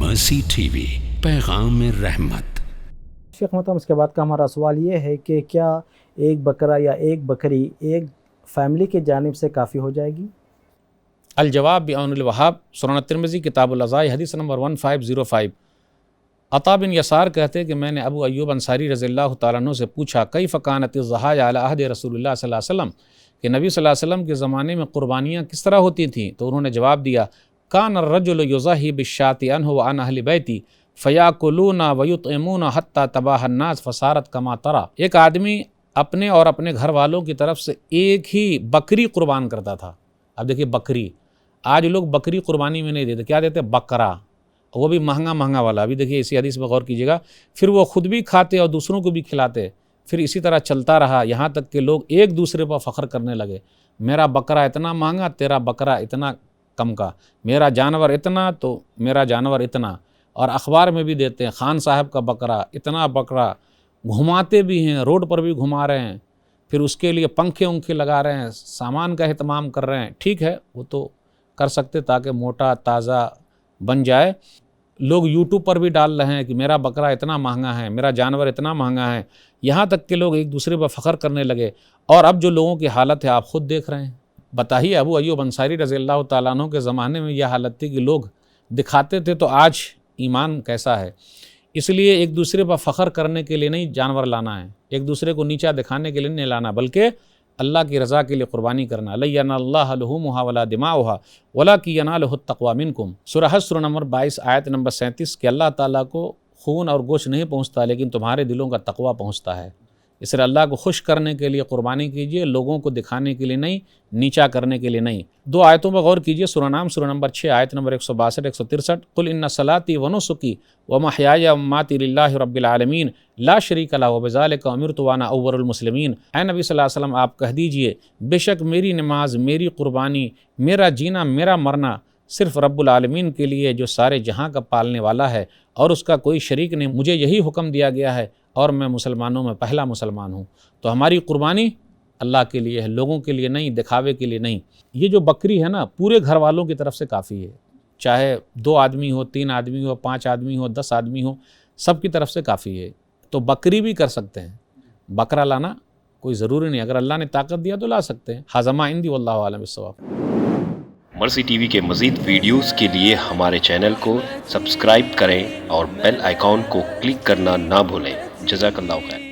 مرسی T V, پیغام رحمت۔ شیخ محترم، اس کے بعد کا ہمارا سوال یہ ہے کہ کیا ایک بکرا یا ایک بکری ایک فیملی کی جانب سے کافی ہو جائے گی؟ الجواب بعون الوہاب، سنن ترمذی کتاب العزاء، حدیث نمبر 1505۔ عطا بن یسار کہتے کہ میں نے ابو ایوب انصاری رضی اللہ تعالیٰ عنہ سے پوچھا کیف کانت الضحایا علی عہد رسول اللہ صلی اللہ علیہ وسلم، کہ نبی صلی اللہ علیہ وسلم کے زمانے میں قربانیاں کس طرح ہوتی تھیں؟ تو انہوں نے جواب دیا کان الرجل یضحی بالشاة عنہ وعن اہل بیتی فیاکلون ویطعمون حتی تباہ الناس فصارت کما ترى۔ ایک آدمی اپنے اور اپنے گھر والوں کی طرف سے ایک ہی بکری قربان کرتا تھا۔ اب دیکھیے بکری، آج لوگ بکری قربانی میں نہیں دیتے، کیا دیتے؟ بکرا، وہ بھی مہنگا والا۔ ابھی دیکھیے اسی حدیث میں غور کیجیے گا، پھر وہ خود بھی کھاتے اور دوسروں کو بھی کھلاتے، پھر اسی طرح چلتا رہا یہاں تک کہ لوگ ایک دوسرے پر فخر کرنے لگے، میرا بکرا اتنا مہنگا، تیرا بکرا اتنا کم کا، میرا جانور اتنا تو میرا جانور اتنا۔ اور اخبار میں بھی دیتے ہیں خان صاحب کا بکرا، اتنا بکرا، گھماتے بھی ہیں، روڈ پر بھی گھما رہے ہیں، پھر اس کے لیے پنکھے لگا رہے ہیں، سامان کا اہتمام کر رہے ہیں۔ ٹھیک ہے، وہ تو کر سکتے تاکہ موٹا تازہ بن جائے۔ لوگ یوٹیوب پر بھی ڈال رہے ہیں کہ میرا بکرا اتنا مہنگا ہے، میرا جانور اتنا مہنگا ہے، یہاں تک کہ لوگ ایک دوسرے پر فخر کرنے لگے۔ اور اب جو لوگوں کی حالت ہے آپ خود دیکھ رہے ہیں۔ بتائیے ابو ایوب انصاری رضی اللہ تعالیٰ عنہ کے زمانے میں یہ حالت تھی کہ لوگ دکھاتے تھے، تو آج ایمان کیسا ہے؟ اس لیے ایک دوسرے پر فخر کرنے کے لیے نہیں جانور لانا ہے، ایک دوسرے کو نیچا دکھانے کے لیے نہیں لانا، بلکہ اللہ کی رضا کے لیے قربانی کرنا۔ لَن يَنَالَ اللَّهَ لُحُومُهَا وَلَا دِمَاؤُهَا وَلَٰكِن يَنَالُهُ التَّقْوَىٰ مِنكُمْ۔ سورہ حشر نمبر 22 آیت نمبر 37 کہ اللہ تعالیٰ کو خون اور گوشت نہیں پہنچتا، لیکن تمہارے دلوں کا تقویٰ پہنچتا ہے۔ اس لیے اللہ کو خوش کرنے کے لیے قربانی کیجیے، لوگوں کو دکھانے کے لیے نہیں، نیچا کرنے کے لیے نہیں۔ دو آیتوں پر غور کیجیے، سورہ نام سورہ نمبر 6 آیت نمبر 162 163، قل ان صلاتي ونسكي ومحياي ومماتي لله رب العالمین لا شریک لہ وبذلک امرت وانا اول المسلمین۔ اے نبی صلی اللہ علیہ وسلم آپ کہہ دیجئے بے شک میری نماز، میری قربانی، میرا جینا، میرا مرنا صرف رب العالمین کے لیے جو سارے جہاں کا پالنے والا ہے اور اس کا کوئی شریک نہیں، مجھے یہی حکم دیا گیا ہے اور میں مسلمانوں میں پہلا مسلمان ہوں۔ تو ہماری قربانی اللہ کے لیے ہے، لوگوں کے لیے نہیں، دکھاوے کے لیے نہیں۔ یہ جو بکری ہے نا پورے گھر والوں کی طرف سے کافی ہے، چاہے 2 آدمی ہو، 3 آدمی ہو، 5 آدمی ہو، 10 آدمی ہو، سب کی طرف سے کافی ہے۔ تو بکری بھی کر سکتے ہیں، بکرا لانا کوئی ضروری نہیں، اگر اللہ نے طاقت دیا تو لا سکتے ہیں۔ ہاذا ما عندی واللہ اعلم بالصواب۔ مرسی ٹی وی کے مزید ویڈیوز کے لیے ہمارے چینل کو سبسکرائب کریں اور بیل آئیکن کو کلک کرنا نہ بھولیں۔ جزاک اللہ خیر۔